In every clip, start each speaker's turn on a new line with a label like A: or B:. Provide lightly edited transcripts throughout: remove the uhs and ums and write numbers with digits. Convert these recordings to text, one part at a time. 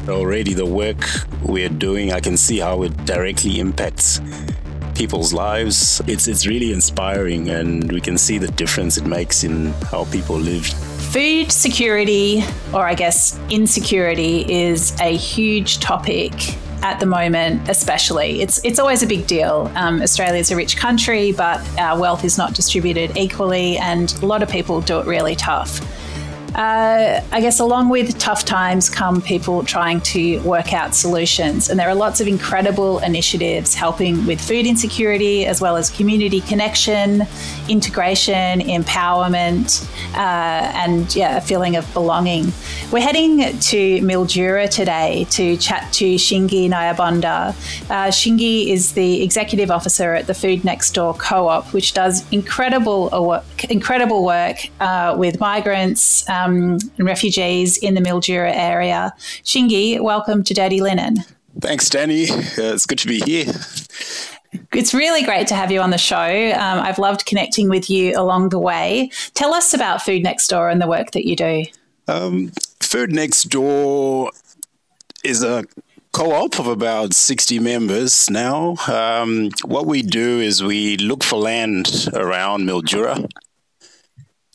A: Already the work we're doing, I can see how it directly impacts people's lives. It's really inspiring, and we can see the difference it makes in how people live.
B: Food security, or I guess insecurity, is a huge topic at the moment, especially. It's always a big deal. Australia's a rich country, but our wealth is not distributed equally, and a lot of people do it really tough. I guess along with tough times come people trying to work out solutions. And there are lots of incredible initiatives helping with food insecurity, as well as community connection, integration, empowerment, and a feeling of belonging. We're heading to Mildura today to chat to Shingi Nyabonda. Shingi is the executive officer at the Food Next Door Co-op, which does incredible work with migrants and refugees in the Mildura area. Shingi, welcome to Dirty Linen.
A: Thanks, Dani. It's good to be here.
B: It's really great to have you on the show. I've loved connecting with you along the way. Tell us about Food Next Door and the work that you do.
A: Food Next Door is a co-op of about 60 members now. What we do is we look for land around Mildura.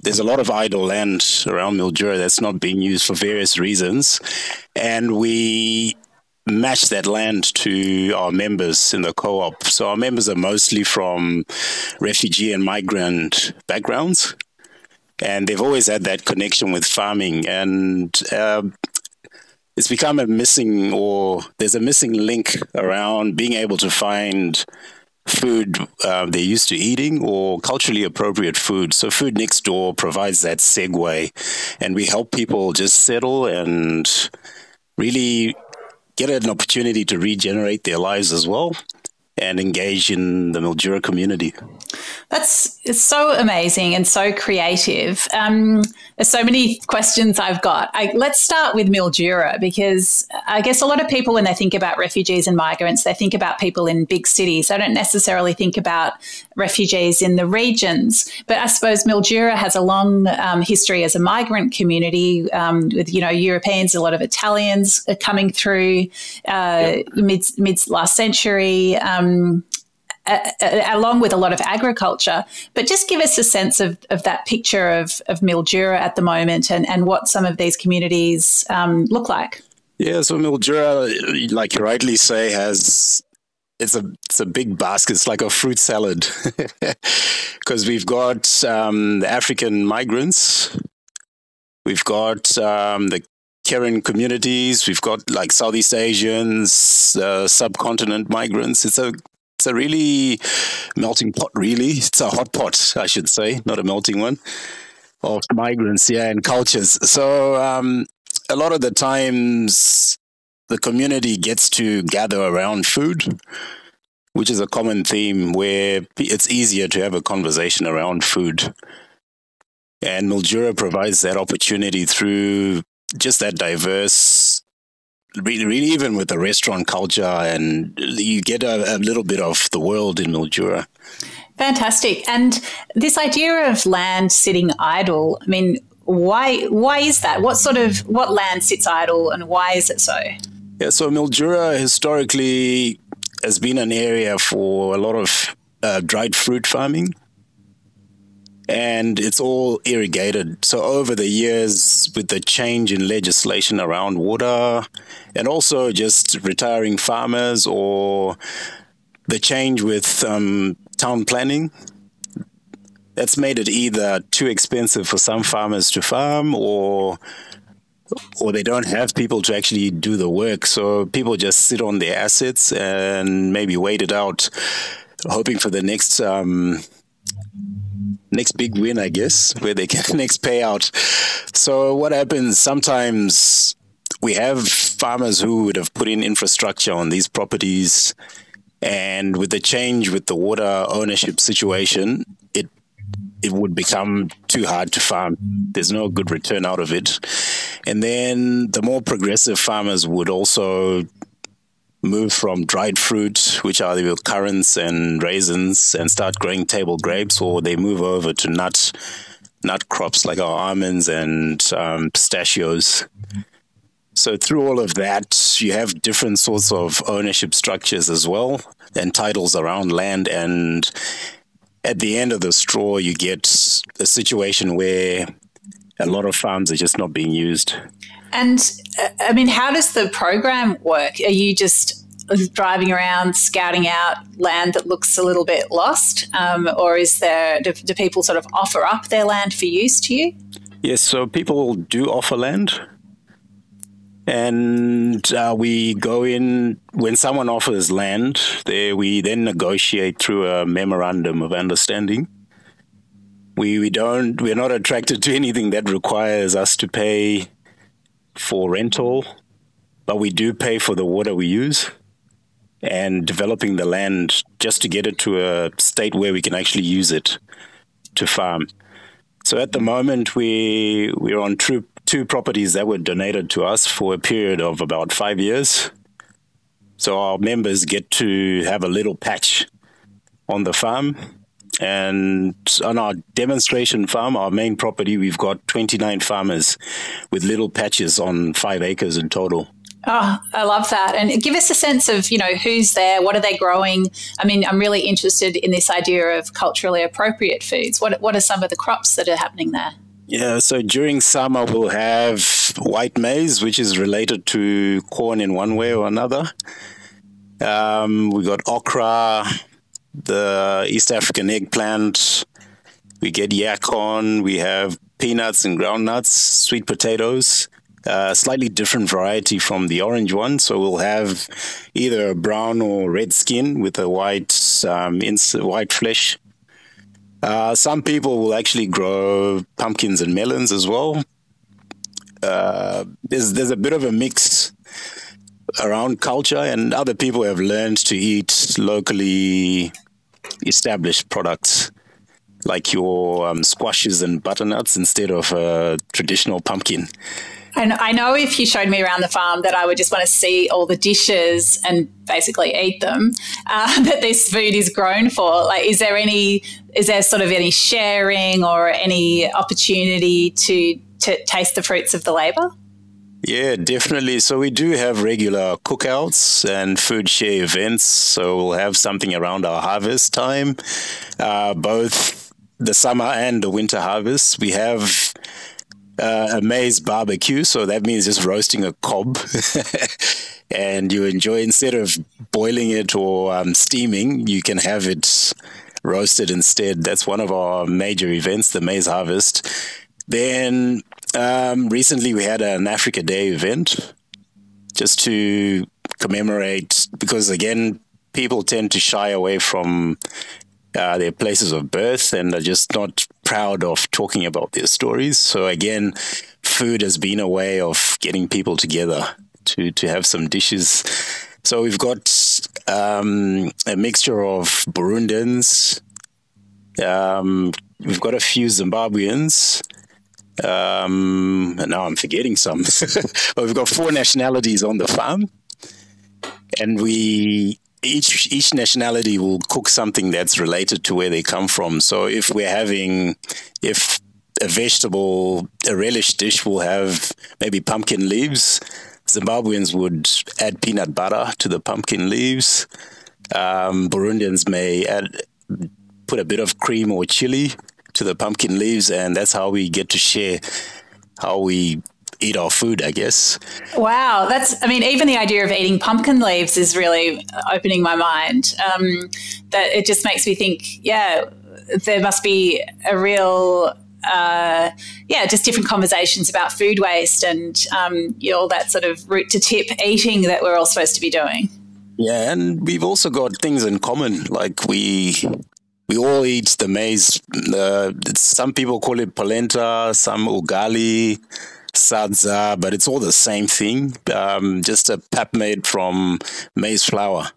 A: There's a lot of idle land around Mildura that's not being used for various reasons, and we match that land to our members in the co-op. So our members are mostly from refugee and migrant backgrounds, and they've always had that connection with farming, and it's become there's a missing link around being able to find food they're used to eating or culturally appropriate food. So Food Next Door provides that segue, and we help people just settle and really get an opportunity to regenerate their lives as well and engage in the Mildura community.
B: It's so amazing and so creative. There's so many questions I've got. Let's start with Mildura, because I guess a lot of people, when they think about refugees and migrants, they think about people in big cities. They don't necessarily think about refugees in the regions. But I suppose Mildura has a long history as a migrant community with, Europeans, a lot of Italians coming through mid last century, along with a lot of agriculture. But just give us a sense of that picture of Mildura at the moment and what some of these communities look like.
A: Yeah, so Mildura, like you rightly say, it's a big basket. It's like a fruit salad because we've got the African migrants, we've got the Karen communities, we've got like Southeast Asians, subcontinent migrants. It's a really melting pot, really. It's a hot pot, I should say, not a melting one, of migrants, and cultures. So a lot of the times the community gets to gather around food, which is a common theme where it's easier to have a conversation around food. And Mildura provides that opportunity through just that diverse, really even with the restaurant culture, and you get a little bit of the world in Mildura.
B: Fantastic. And this idea of land sitting idle, I mean, why is that? What land sits idle and why is it so?
A: Yeah, so Mildura historically has been an area for a lot of dried fruit farming, and it's all irrigated. So over the years, with the change in legislation around water, and also just retiring farmers, or the change with town planning, that's made it either too expensive for some farmers to farm, or they don't have people to actually do the work. So people just sit on their assets and maybe wait it out, hoping for the next big win, I guess, where they get the next payout. So what happens sometimes, we have farmers who would have put in infrastructure on these properties, and with the change with the water ownership situation, it would become too hard to farm. There's no good return out of it. And then the more progressive farmers would also move from dried fruit, which are the currants and raisins, and start growing table grapes, or they move over to nut crops like our almonds and pistachios. So through all of that, you have different sorts of ownership structures as well, and titles around land. And at the end of the straw, you get a situation where a lot of farms are just not being used.
B: And I mean, how does the program work? Are you just driving around scouting out land that looks a little bit lost? Or do people sort of offer up their land for use to you?
A: Yes, so people do offer land. And we go in, when someone offers land, we then negotiate through a memorandum of understanding. We're not attracted to anything that requires us to pay for rental, but we do pay for the water we use and developing the land just to get it to a state where we can actually use it to farm. So at the moment, we're on two properties that were donated to us for a period of about 5 years. So our members get to have a little patch on the farm. And on our demonstration farm, our main property, we've got 29 farmers with little patches on 5 acres in total.
B: Oh, I love that. And give us a sense of, who's there, what are they growing? I mean, I'm really interested in this idea of culturally appropriate foods. What are some of the crops that are happening there?
A: Yeah, so during summer, we'll have white maize, which is related to corn in one way or another. We've got okra, the East African eggplant. We get yakon. We have peanuts and groundnuts, sweet potatoes. Slightly different variety from the orange one. So we'll have either a brown or red skin with a white flesh. Some people will actually grow pumpkins and melons as well. There's a bit of a mix around culture, and other people have learned to eat locally established products like your squashes and butternuts instead of a traditional pumpkin.
B: And I know if you showed me around the farm that I would just want to see all the dishes and basically eat them that this food is grown for. Like, is there sort of any sharing or any opportunity to taste the fruits of the labour?
A: Yeah, definitely. So we do have regular cookouts and food share events. So we'll have something around our harvest time, both the summer and the winter harvest. We have a maize barbecue, so that means just roasting a cob. And you enjoy, instead of boiling it or steaming, you can have it roasted instead. That's one of our major events, the maize harvest. Then recently we had an Africa Day event just to commemorate, because again, people tend to shy away from their places of birth and are just not proud of talking about their stories. So again, food has been a way of getting people together to have some dishes. So we've got a mixture of Burundians. We've got a few Zimbabweans. And now I'm forgetting some. But we've got 4 nationalities on the farm. And each nationality will cook something that's related to where they come from. So if a relish dish will have maybe pumpkin leaves, Zimbabweans would add peanut butter to the pumpkin leaves. Burundians may put a bit of cream or chili to the pumpkin leaves, and that's how we get to share how we eat our food, I guess.
B: Wow. Even the idea of eating pumpkin leaves is really opening my mind. That it just makes me think, there must be a real, just different conversations about food waste and all that sort of root to tip eating that we're all supposed to be doing.
A: Yeah, and we've also got things in common. Like we all eat the maize. Some people call it polenta, some ugali, sadza, but it's all the same thing. Just a pap made from maize flour.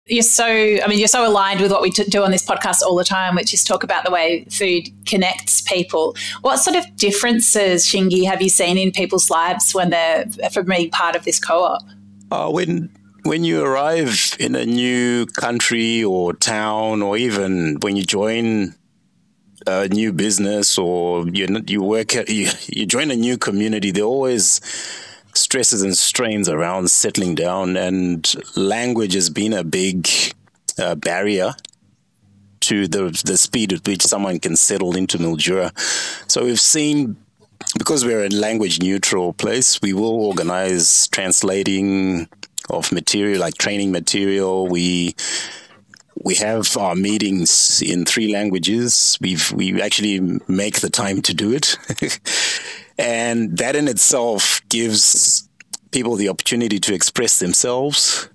B: You're so aligned with what we do on this podcast all the time, which is talk about the way food connects people. What sort of differences, Shingi, have you seen in people's lives from being part of this co-op?
A: When you arrive in a new country or town, or even when you join a new business or you join a new community, there are always stresses and strains around settling down, and language has been a big barrier to the speed at which someone can settle into Mildura. So we've seen, because we're a language neutral place, we will organize translating of material, like training material. We have our meetings in 3 languages. We actually make the time to do it. And that in itself gives people the opportunity to express themselves,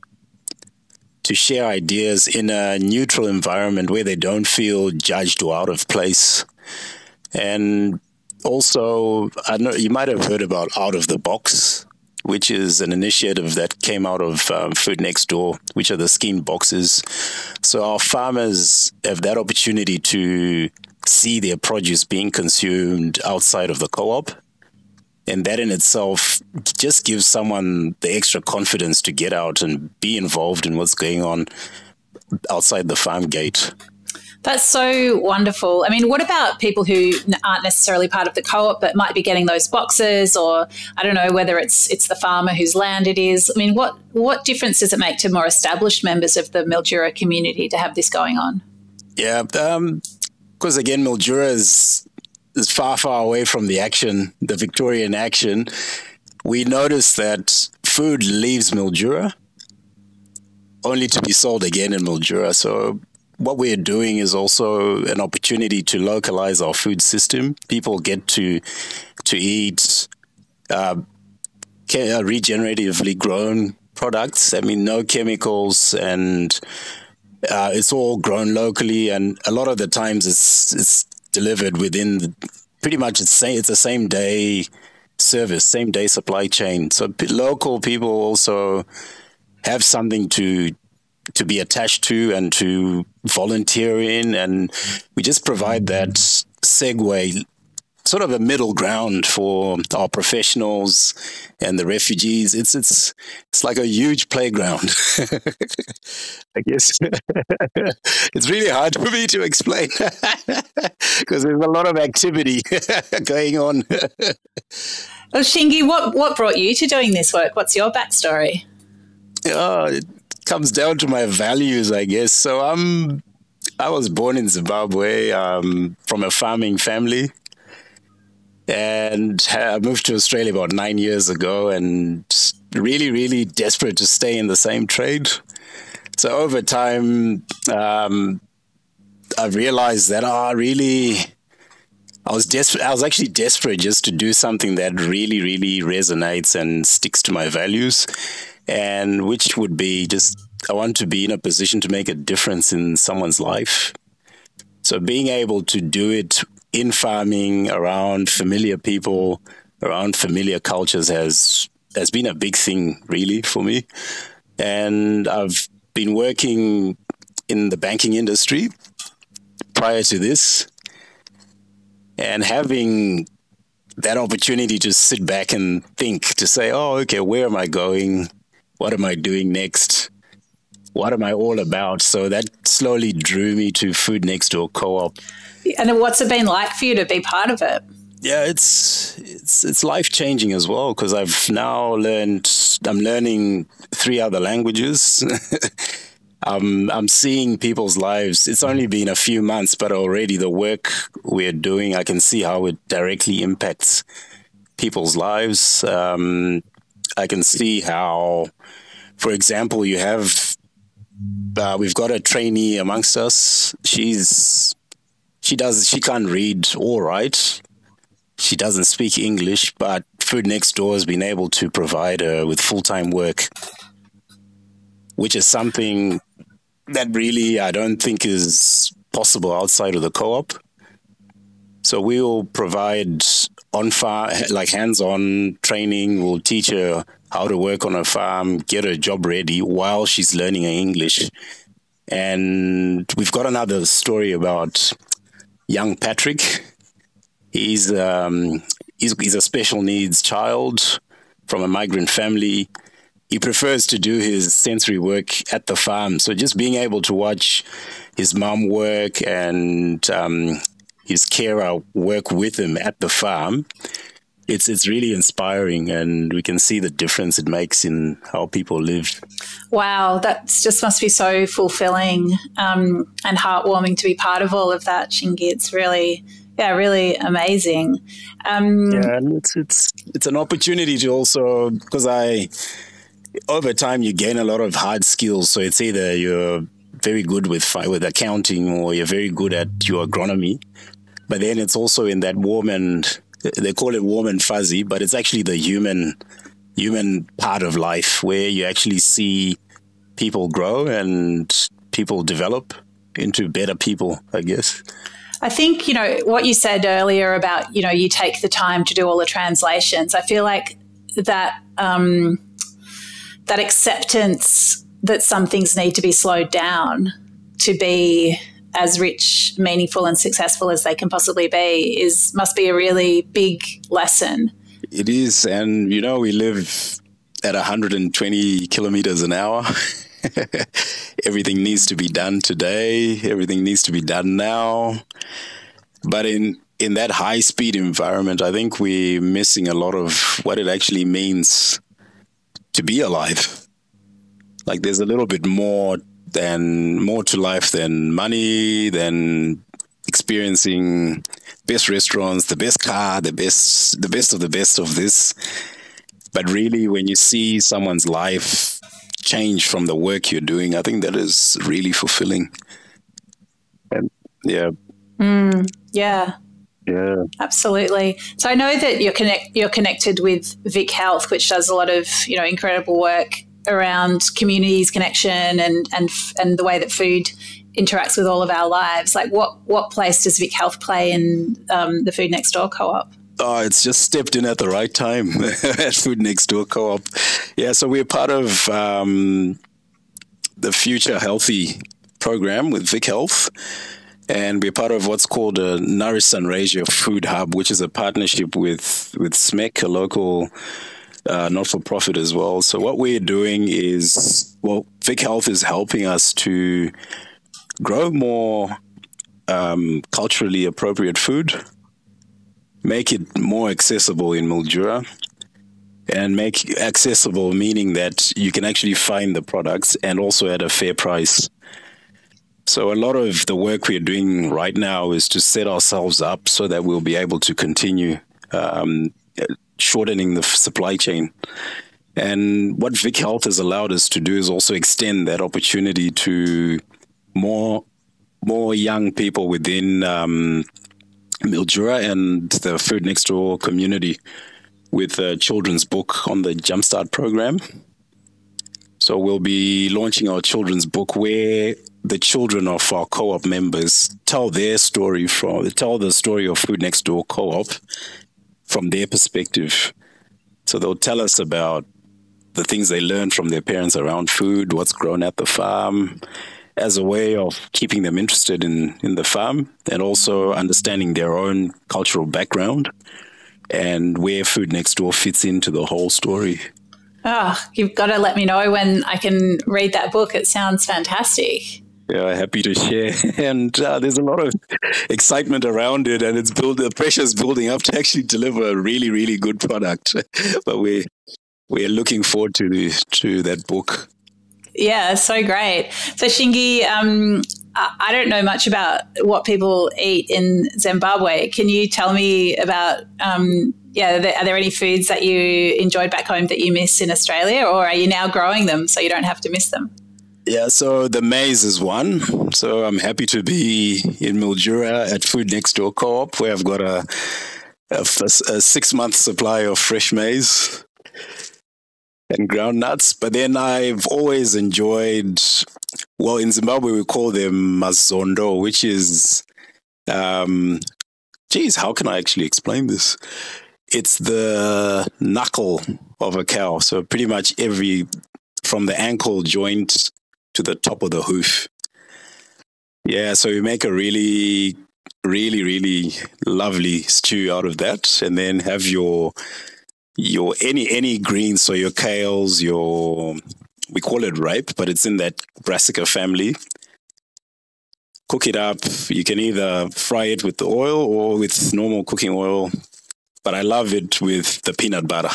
A: to share ideas in a neutral environment where they don't feel judged or out of place. And also, I know you might have heard about Out of the Box, which is an initiative that came out of Food Next Door, which are the schemed boxes. So our farmers have that opportunity to see their produce being consumed outside of the co-op. And that in itself just gives someone the extra confidence to get out and be involved in what's going on outside the farm gate.
B: That's so wonderful. I mean, what about people who aren't necessarily part of the co-op but might be getting those boxes, or I don't know whether it's the farmer whose land it is? I mean, what difference does it make to more established members of the Mildura community to have this going on?
A: Yeah, because again, Mildura is far, far away from the action, the Victorian action. We notice that food leaves Mildura only to be sold again in Mildura. So what we're doing is also an opportunity to localize our food system. People get to eat regeneratively grown products. I mean, no chemicals, and it's all grown locally. And a lot of the times it's delivered within pretty much it's a same day service, same day supply chain. So local people also have something to be attached to and to volunteer in, and we just provide that segue, sort of a middle ground for our professionals and the refugees. It's like a huge playground. I guess it's really hard for me to explain because there's a lot of activity going on.
B: Well, Shingi, what brought you to doing this work? What's your backstory?
A: It comes down to my values, I guess. So I was born in Zimbabwe from a farming family. And I moved to Australia about 9 years ago, and really, really desperate to stay in the same trade. So over time, I realized that I was actually desperate just to do something that really, really resonates and sticks to my values, and which would be I want to be in a position to make a difference in someone's life. So being able to do it in farming, around familiar people, around familiar cultures has been a big thing, really, for me. And I've been working in the banking industry prior to this, and having that opportunity to sit back and think, to say, oh, okay, where am I going? What am I doing next? What am I all about? So that slowly drew me to Food Next Door Co-op.
B: And what's it been like for you to be part of it?
A: Yeah, it's life-changing as well, because I'm learning 3 other languages. I'm seeing people's lives. It's only been a few months, but already the work we're doing, I can see how it directly impacts people's lives. I can see how, for example, we've got a trainee amongst us. She can't read or write. She doesn't speak English, but Food Next Door has been able to provide her with full-time work, which is something that really I don't think is possible outside of the co-op. So we will provide on-farm, like hands-on training. We'll teach her how to work on a farm, get her job ready while she's learning her English. And we've got another story about young Patrick. He's a special needs child from a migrant family. He prefers to do his sensory work at the farm. So just being able to watch his mom work and his carer work with him at the farm it's really inspiring, and we can see the difference it makes in how people live.
B: Wow, that just must be so fulfilling and heartwarming to be part of all of that, Shingi. It's really, really amazing.
A: And it's an opportunity to also, because over time you gain a lot of hard skills. So it's either you're very good with accounting, or you're very good at your agronomy. But then it's also in that they call it warm and fuzzy, but it's actually the human part of life, where you actually see people grow and people develop into better people, I guess.
B: I think, what you said earlier about, you take the time to do all the translations. I feel like that that acceptance that some things need to be slowed down to be as rich, meaningful and successful as they can possibly be must be a really big lesson.
A: It is. And, we live at 120 kilometers an hour. Everything needs to be done today. Everything needs to be done now. But in that high-speed environment, I think we're missing a lot of what it actually means to be alive. Like, there's a little bit more to life than money, than experiencing best restaurants, the best car, the best of the best of this. But really, when you see someone's life change from the work you're doing, I think that is really fulfilling. And yeah.
B: Yeah.
A: Yeah.
B: Absolutely. So I know that you're connected with Vic Health, which does a lot of, incredible work around communities connection and the way that food interacts with all of our lives. Like, what place does Vic Health play in the Food Next Door Co-op?
A: Oh, it's just stepped in at the right time at Food Next Door Co-op. Yeah, so we're part of the Future Healthy program with Vic Health, and we're part of what's called a Nourished and Raise Food Hub, which is a partnership with SMEC, a local not-for-profit as well. So what we're doing is, Vic Health is helping us to grow more culturally appropriate food, make it more accessible in Mildura, and make accessible meaning that you can actually find the products and also at a fair price. So a lot of the work we're doing right now is to set ourselves up so that we'll be able to continue shortening the supply chain. And what Vic Health has allowed us to do is also extend that opportunity to more young people within Mildura and the Food Next Door community with a children's book on the Jumpstart program. So we'll be launching our children's book where the children of our co-op members tell the story of Food Next Door Co-op from their perspective. So they'll tell us about the things they learned from their parents around food, what's grown at the farm, as a way of keeping them interested in the farm and also understanding their own cultural background and where Food Next Door fits into the whole story.
B: Oh, you've got to let me know when I can read that book. It sounds fantastic.
A: Yeah, happy to share. And there's a lot of excitement around it, and the pressure's building up to actually deliver a really, really good product. But we're looking forward to that book.
B: Yeah, so great. So Shingi, I don't know much about what people eat in Zimbabwe. Can you tell me about, are there any foods that you enjoyed back home that you miss in Australia, or are you now growing them so you don't have to miss them?
A: Yeah, so the maize is one. So I'm happy to be in Mildura at Food Next Door Co-op, where I've got a 6-month supply of fresh maize and ground nuts. But then I've always enjoyed, in Zimbabwe we call them mazondo, which is, how can I actually explain this? It's the knuckle of a cow. So pretty much from the ankle joint to the top of the hoof. Yeah, so we make a really, really, really lovely stew out of that, and then have your any greens, so your kales, we call it rape, but it's in that brassica family. Cook it up. You can either fry it with the oil or with normal cooking oil. but I love it with the peanut butter.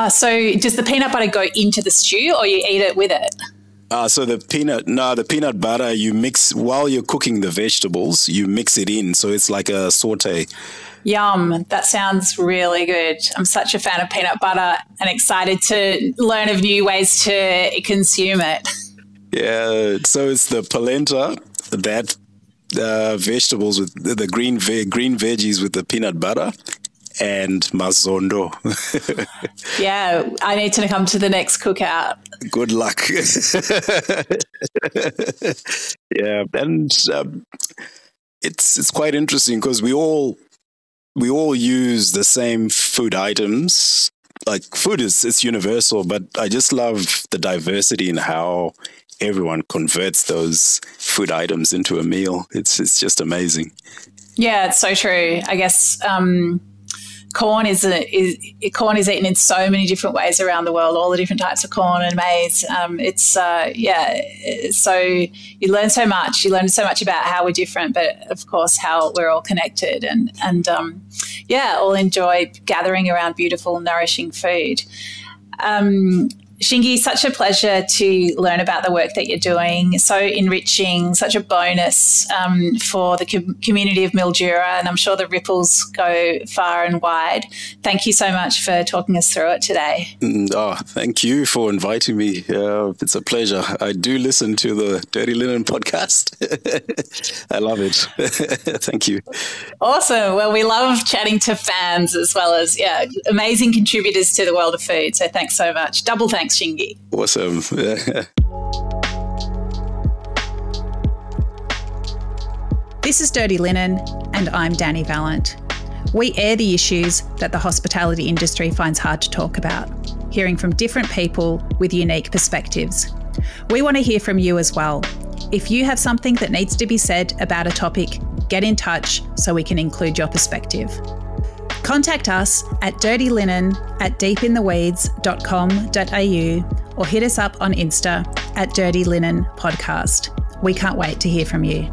B: So does the peanut butter go into the stew or you eat it with it?
A: So the peanut butter, you mix while you're cooking the vegetables, you mix it in. So it's like a saute.
B: Yum. That sounds really good. I'm such a fan of peanut butter and excited to learn of new ways to consume it.
A: Yeah. So it's the polenta, that vegetables with the green veggies with the peanut butter, and mazondo.
B: Yeah, I need to come to the next cookout.
A: Good luck. Yeah, and it's quite interesting because we all use the same food items. Like food it's universal, but I just love the diversity in how everyone converts those food items into a meal. It's just amazing. Yeah,
B: it's so true. I guess corn is eaten in so many different ways around the world. All the different types of corn and maize. So you learn so much. You learn so much about how we're different, but of course how we're all connected and all enjoy gathering around beautiful, nourishing food. Shingi, such a pleasure to learn about the work that you're doing. So enriching, such a bonus for the community of Mildura, and I'm sure the ripples go far and wide. Thank you so much for talking us through it today.
A: Thank you for inviting me. It's a pleasure. I do listen to the Dirty Linen podcast. I love it. Thank you.
B: Awesome. Well, we love chatting to fans as well as, amazing contributors to the world of food. So thanks so much. Double thanks, Shingi.
A: Awesome.
B: This is Dirty Linen, and I'm Dani Valent. We air the issues that the hospitality industry finds hard to talk about, hearing from different people with unique perspectives. We want to hear from you as well. If you have something that needs to be said about a topic, get in touch so we can include your perspective. Contact us at dirtylinenat deepintheweeds.com.au or hit us up on Insta at Dirty Linen Podcast. We can't wait to hear from you.